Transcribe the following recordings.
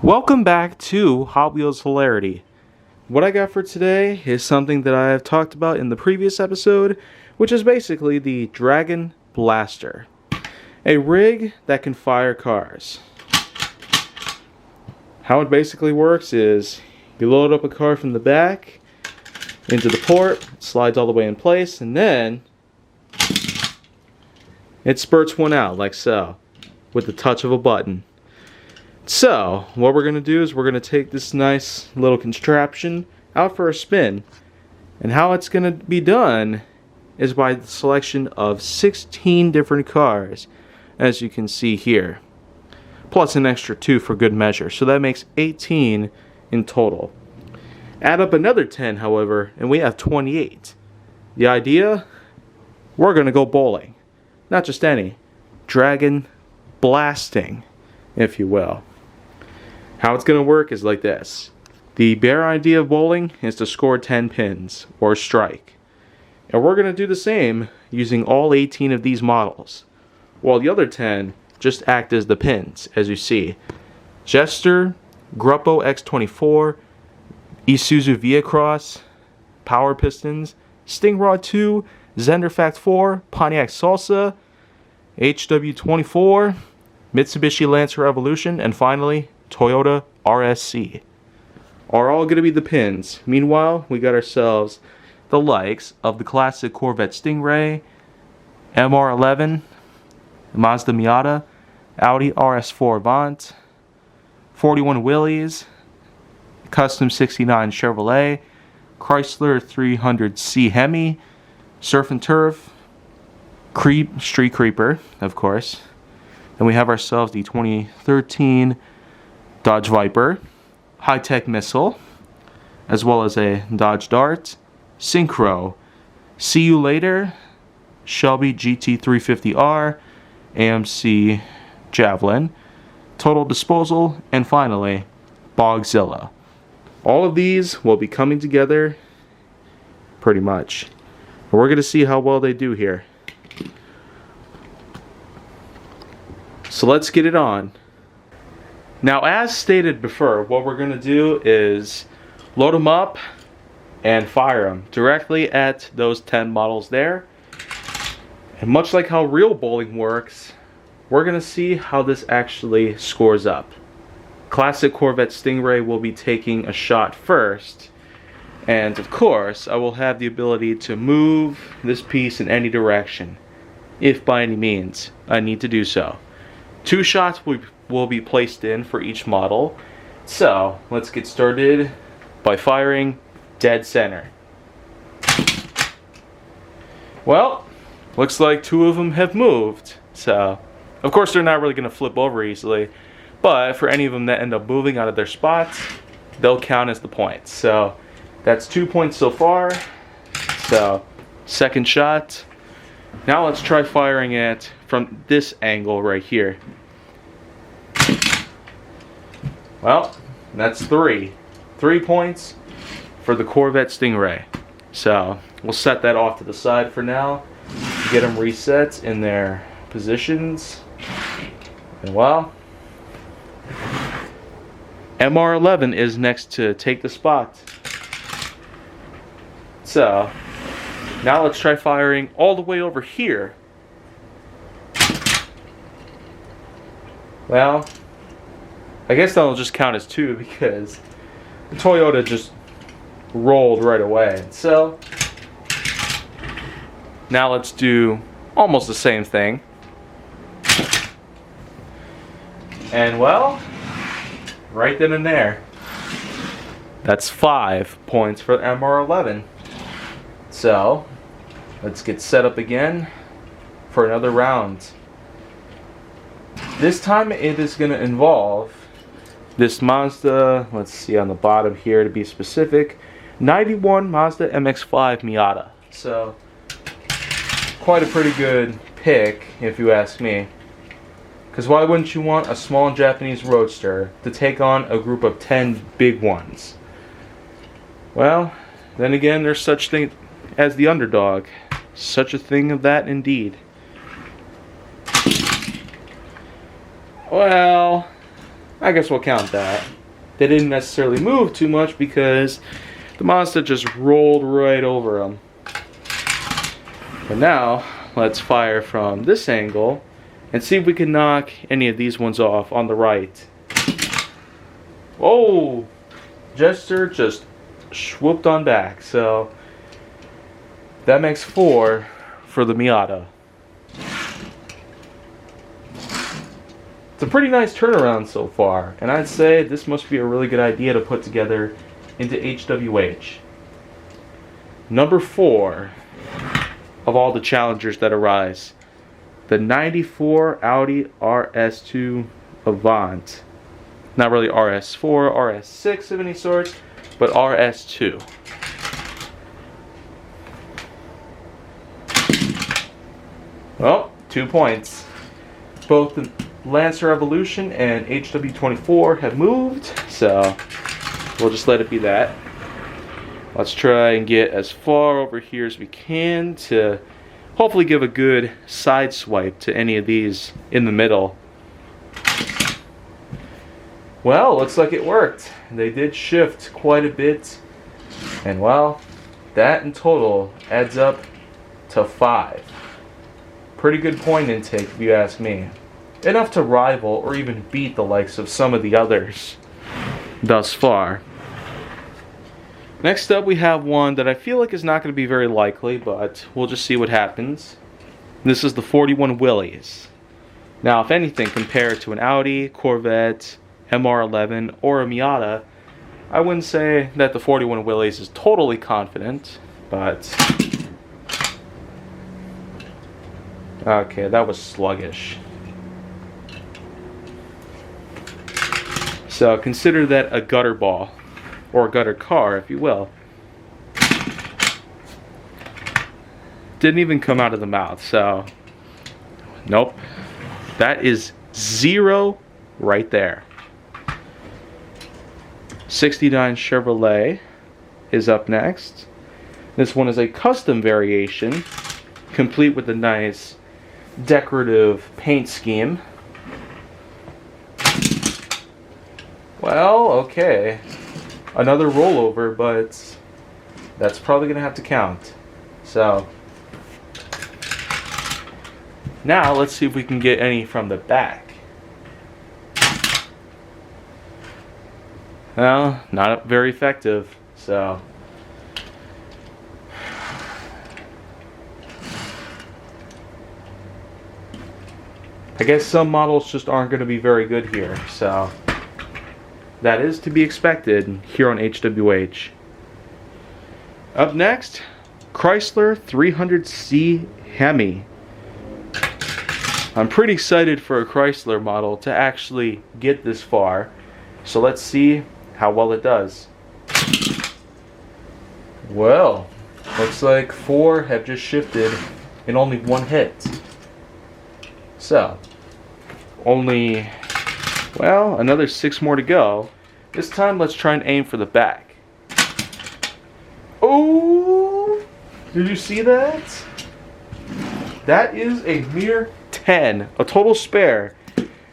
Welcome back to Hot Wheels Hilarity. What I got for today is something that I have talked about in the previous episode, which is basically the Dragon Blaster. A rig that can fire cars. How it basically works is you load up a car from the back into the port, slides all the way in place, and then it spurts one out like so, with the touch of a button. So, what we're going to do is we're going to take this nice little contraption out for a spin. And how it's going to be done is by the selection of 16 different cars, as you can see here. Plus an extra 2 for good measure. So that makes 18 in total. Add up another 10, however, and we have 28. The idea? We're going to go bowling. Not just any. Dragon blasting, if you will. How it's going to work is like this. The bare idea of bowling is to score 10 pins, or strike. And we're going to do the same using all 18 of these models. While the other 10 just act as the pins, as you see. Jester, Gruppo X24, Isuzu Via-Cross, Power Pistons, Stingrod 2, Zenderfact 4, Pontiac Salsa, HW24, Mitsubishi Lancer Evolution, and finally, Toyota RSC are all going to be the pins. Meanwhile, we got ourselves the likes of the classic Corvette Stingray, MR11, Mazda Miata, Audi RS4 Avant, 41 Willys, Custom 69 Chevrolet, Chrysler 300C Hemi, Surf and Turf, Street Creeper, of course. Then we have ourselves the 2013 Dodge Viper, High-Tech Missile, as well as a Dodge Dart, Synchro, See You Later, Shelby GT350R, AMC Javelin, Total Disposal, and finally, Bogzilla. All of these will be coming together pretty much. And we're going to see how well they do here. So let's get it on. Now, as stated before, what we're going to do is load them up and fire them directly at those 10 models there. And much like how real bowling works, we're going to see how this actually scores up. Classic Corvette Stingray will be taking a shot first. And of course, I will have the ability to move this piece in any direction, if by any means I need to do so. 2 shots will be placed in for each model. So, let's get started by firing dead center. Well, looks like 2 of them have moved. So, of course they're not really going to flip over easily, but for any of them that end up moving out of their spots, they'll count as the points. So, that's 2 points so far. So, second shot. Now let's try firing it from this angle right here. Well, that's 3. 3 points for the Corvette Stingray. So, we'll set that off to the side for now. Get them reset in their positions. And well, MR11 is next to take the spot. So, now let's try firing all the way over here. Well, I guess that'll just count as 2 because the Toyota just rolled right away. So, now let's do almost the same thing. And well, right then and there, that's 5 points for MR11. So, let's get set up again for another round. This time it is going to involve this Mazda, let's see on the bottom here to be specific, 91 Mazda MX-5 Miata. So, quite a pretty good pick if you ask me. Because why wouldn't you want a small Japanese roadster to take on a group of 10 big ones? Well, then again, there's such thing as the underdog. Such a thing of that indeed. Well, I guess we'll count that. they didn't necessarily move too much because the monster just rolled right over them. But now, let's fire from this angle and see if we can knock any of these ones off on the right. Oh! Jester just swooped on back, so that makes 4 for the Miata. It's a pretty nice turnaround so far, and I'd say this must be a really good idea to put together into HWH. Number 4 of all the challengers that arise, the 94 Audi RS2 Avant. Not really RS4, RS6 of any sort, but RS2. Well, 2 points. Both the Lancer Evolution and HW24 have moved, so we'll just let it be that. Let's try and get as far over here as we can to hopefully give a good side swipe to any of these in the middle. Well, looks like it worked. They did shift quite a bit, and well, that in total adds up to 5. Pretty good point intake if you ask me. Enough to rival or even beat the likes of some of the others thus far. Next up we have one that I feel like is not going to be very likely, but we'll just see what happens. This is the 41 Willys. Now if anything, compared to an Audi, Corvette, MR11, or a Miata, I wouldn't say that the 41 Willys is totally confident, but okay, that was sluggish. So consider that a gutter ball, or a gutter car, if you will. Didn't even come out of the mouth, so nope. That is 0 right there. 69 Chevrolet is up next. This one is a custom variation, complete with a nice decorative paint scheme. Well, okay. Another rollover, but that's probably going to have to count. So, now let's see if we can get any from the back. Well, not very effective, so I guess some models just aren't going to be very good here, so that is to be expected here on HWH. Up next, Chrysler 300C Hemi. I'm pretty excited for a Chrysler model to actually get this far, so let's see how well it does. Well, looks like 4 have just shifted in only 1 hit. So, only, well, another 6 more to go. This time, let's try and aim for the back. Oh! Did you see that? That is a mere 10, a total spare.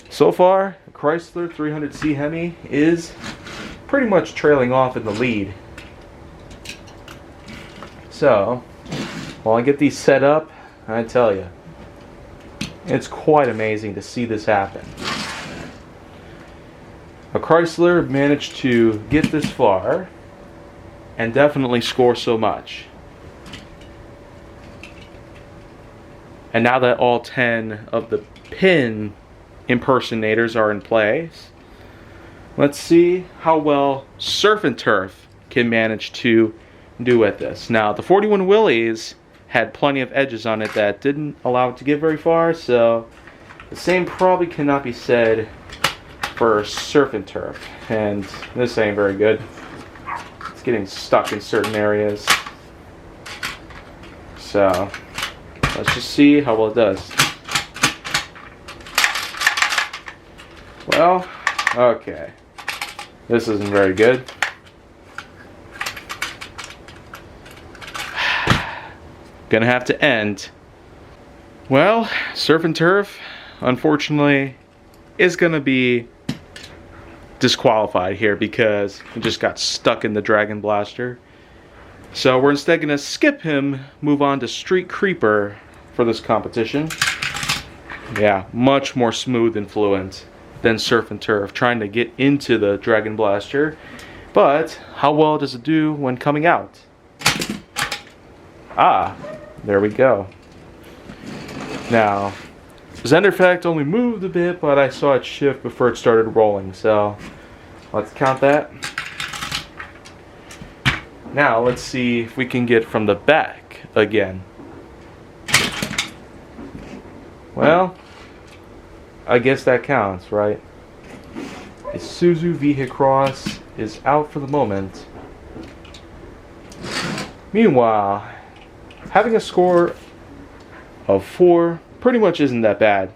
So far, the Chrysler 300C Hemi is pretty much trailing off in the lead. So, while I get these set up, I tell you, it's quite amazing to see this happen. A Chrysler managed to get this far and definitely score so much. And now that all 10 of the pin impersonators are in place, let's see how well Surf and Turf can manage to do with this. Now, the 41 Willys had plenty of edges on it that didn't allow it to get very far, so the same probably cannot be said for Surf and Turf. And this ain't very good. It's getting stuck in certain areas. So, let's just see how well it does. Well, okay. This isn't very good. Gonna have to end. Well, Surf and Turf, unfortunately, is gonna be disqualified here because he just got stuck in the Dragon Blaster. So we're instead going to skip him, move on to Street Creeper for this competition. Yeah, much more smooth and fluent than Surf and Turf, trying to get into the Dragon Blaster. But how well does it do when coming out? Ah, there we go. Now, Zender Effect only moved a bit, but I saw it shift before it started rolling, so let's count that. Now, let's see if we can get from the back again. Well, I guess that counts, right? Isuzu V-Cross is out for the moment. Meanwhile, having a score of 4 pretty much isn't that bad.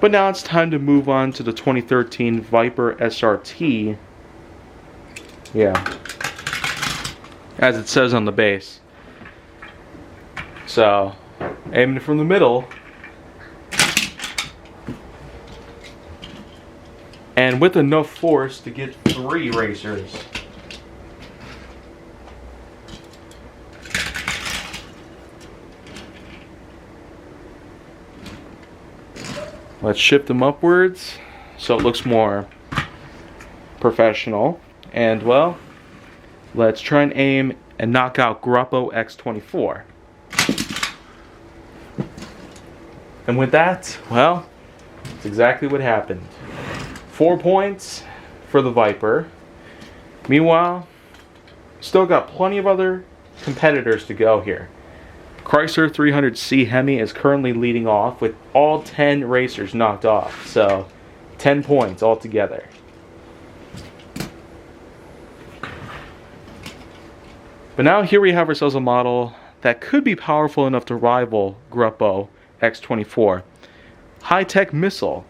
But now it's time to move on to the 2013 Viper SRT. Yeah, as it says on the base. So, aiming from the middle. And with enough force to get 3 racers. Let's shift them upwards so it looks more professional. And well, let's try and aim and knock out Gruppo X24. And with that, well, that's exactly what happened. 4 points for the Viper. Meanwhile, still got plenty of other competitors to go here. Chrysler 300C Hemi is currently leading off with all 10 racers knocked off. So, 10 points altogether. But now here we have ourselves a model that could be powerful enough to rival Gruppo X24. High-tech missile.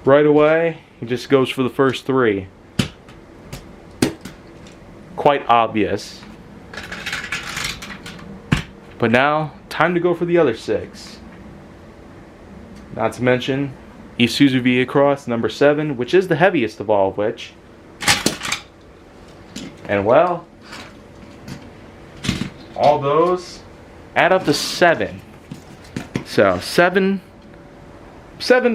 Right away, he just goes for the first 3. Quite obvious. But now, time to go for the other 6. Not to mention Isuzu V-Cross number 7, which is the heaviest of all of which. And well, all those add up to 7. So 7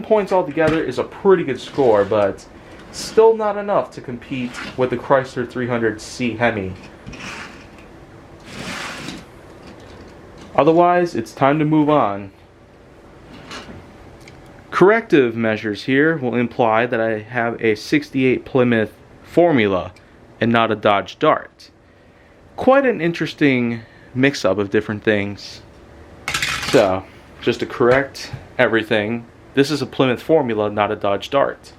points altogether is a pretty good score, but still not enough to compete with the Chrysler 300C Hemi. Otherwise, it's time to move on. Corrective measures here will imply that I have a 68 Plymouth Formula and not a Dodge Dart. Quite an interesting mix-up of different things. So, just to correct everything, this is a Plymouth Formula, not a Dodge Dart.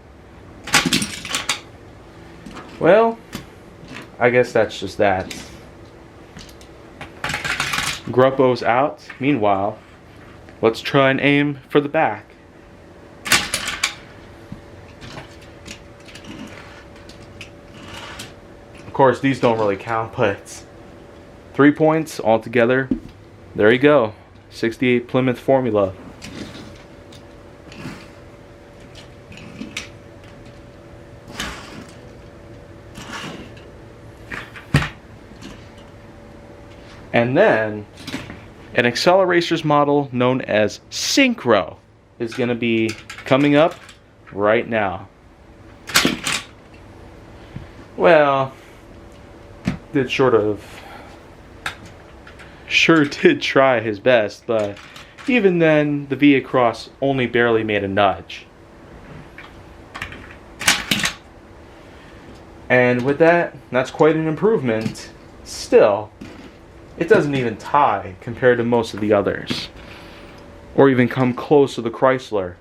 Well, I guess that's just that. Gruppo's out. Meanwhile, let's try and aim for the back. Of course, these don't really count, but 3 points altogether. There you go. 68 Plymouth Formula. And then, an Acceleracers model known as Synchro is going to be coming up right now. Well, sure did try his best, but even then, the V-Cross only barely made a nudge. And with that, that's quite an improvement. Still, it doesn't even tie compared to most of the others, or even come close to the Chrysler.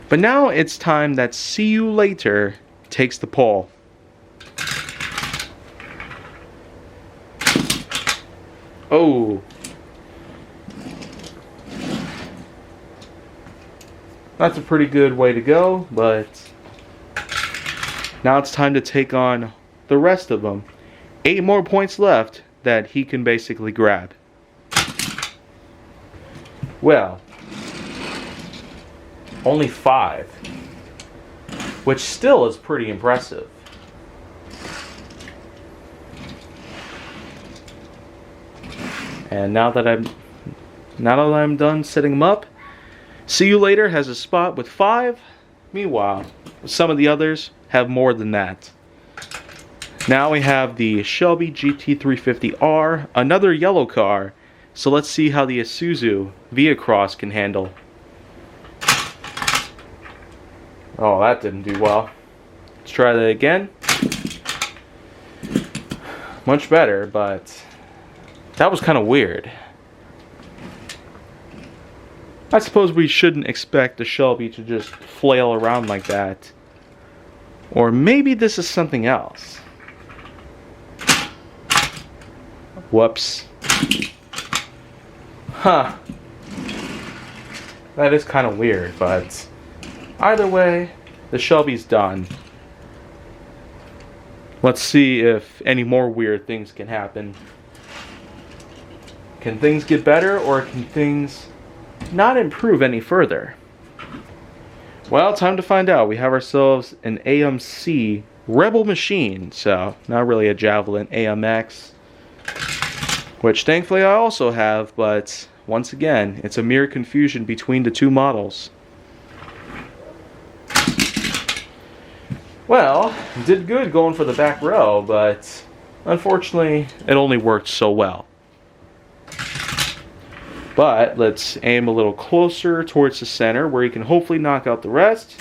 But now it's time that See You Later takes the pole. Oh. That's a pretty good way to go, but now it's time to take on the rest of them. 8 more points left that he can basically grab. Well, only 5, which still is pretty impressive. And now that I'm done setting them up, See You Later has a spot with 5. Meanwhile, some of the others have more than that. Now we have the Shelby GT350R, another yellow car. So let's see how the Isuzu Via-Cross can handle. Oh, that didn't do well. Let's try that again. Much better, but that was kind of weird. I suppose we shouldn't expect the Shelby to just flail around like that. Or maybe this is something else. Whoops. Huh. That is kind of weird, but either way, the Shelby's done. Let's see if any more weird things can happen. Can things get better, or can things not improve any further? Well, time to find out. We have ourselves an AMC Rebel machine, so not really a Javelin AMX, which thankfully I also have, but once again, it's a mere confusion between the two models. Well, did good going for the back row, but unfortunately, it only worked so well. But let's aim a little closer towards the center where he can hopefully knock out the rest.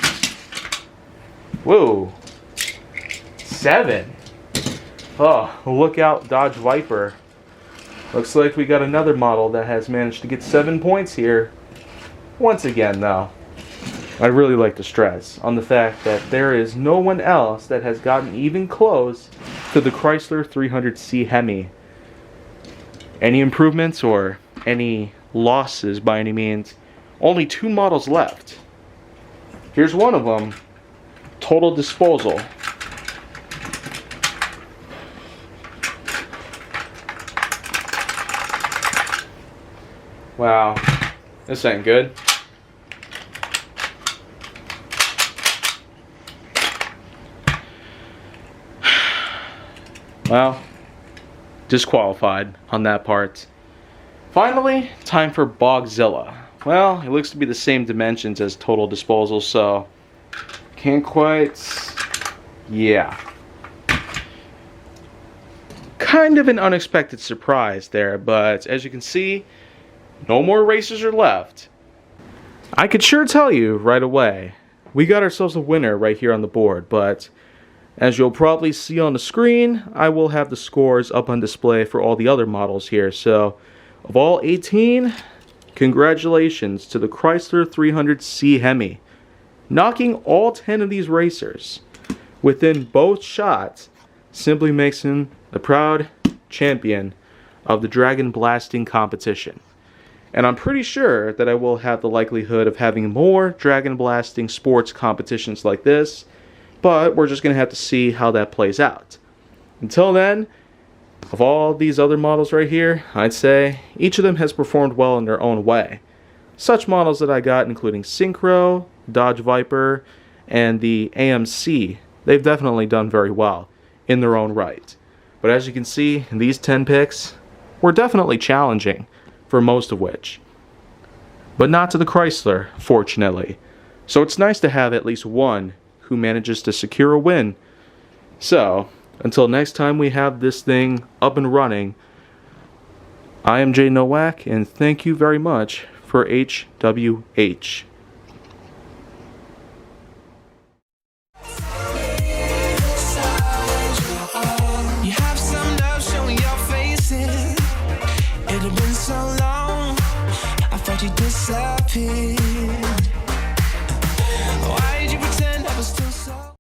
Whoa. 7. Oh, look out, Dodge Viper. Looks like we got another model that has managed to get 7 points here. Once again, though, I really like to stress on the fact that there is no one else that has gotten even close to the Chrysler 300C Hemi. Any improvements or any losses by any means? Only 2 models left. Here's one of them. Total Disposal. Wow, this ain't good. Well, disqualified on that part. Finally, time for Bogzilla. Well, it looks to be the same dimensions as Total Disposal, so can't quite... yeah. Kind of an unexpected surprise there, but as you can see, no more racers are left. I could sure tell you right away, we got ourselves a winner right here on the board, but as you'll probably see on the screen, I will have the scores up on display for all the other models here. So, of all 18, congratulations to the Chrysler 300C Hemi, knocking all 10 of these racers within both shots simply makes him the proud champion of the Dragon Blasting competition. And I'm pretty sure that I will have the likelihood of having more Dragon Blasting sports competitions like this, but we're just going to have to see how that plays out. Until then, of all these other models right here, I'd say each of them has performed well in their own way. Such models that I got, including Synchro, Dodge Viper, and the AMC, they've definitely done very well in their own right. But as you can see, these 10 picks were definitely challenging, for most of which. But not to the Chrysler, fortunately. So it's nice to have at least one who manages to secure a win. So, until next time we have this thing up and running, I am Jay Nowak, and thank you very much for HWH. You have some love showing your faces. It had been so long, I thought you'd disappear.